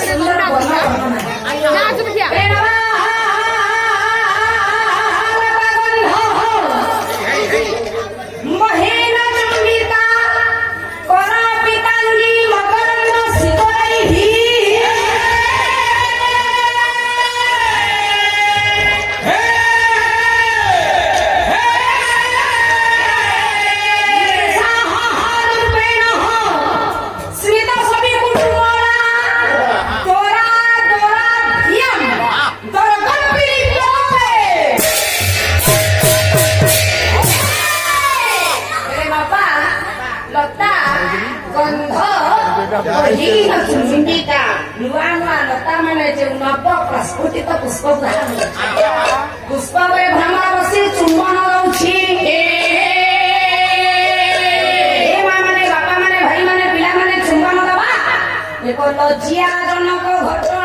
ସୁନ୍ଦର नुआ नुआ लता माने जे नव प्रस्फुटित पुष्प पुष्प भ्रमण बसी चुंबन दौछि माँ माने बापा माने भाई माने पिला माने चुंबन दबा एक लज्जिया जनक घटना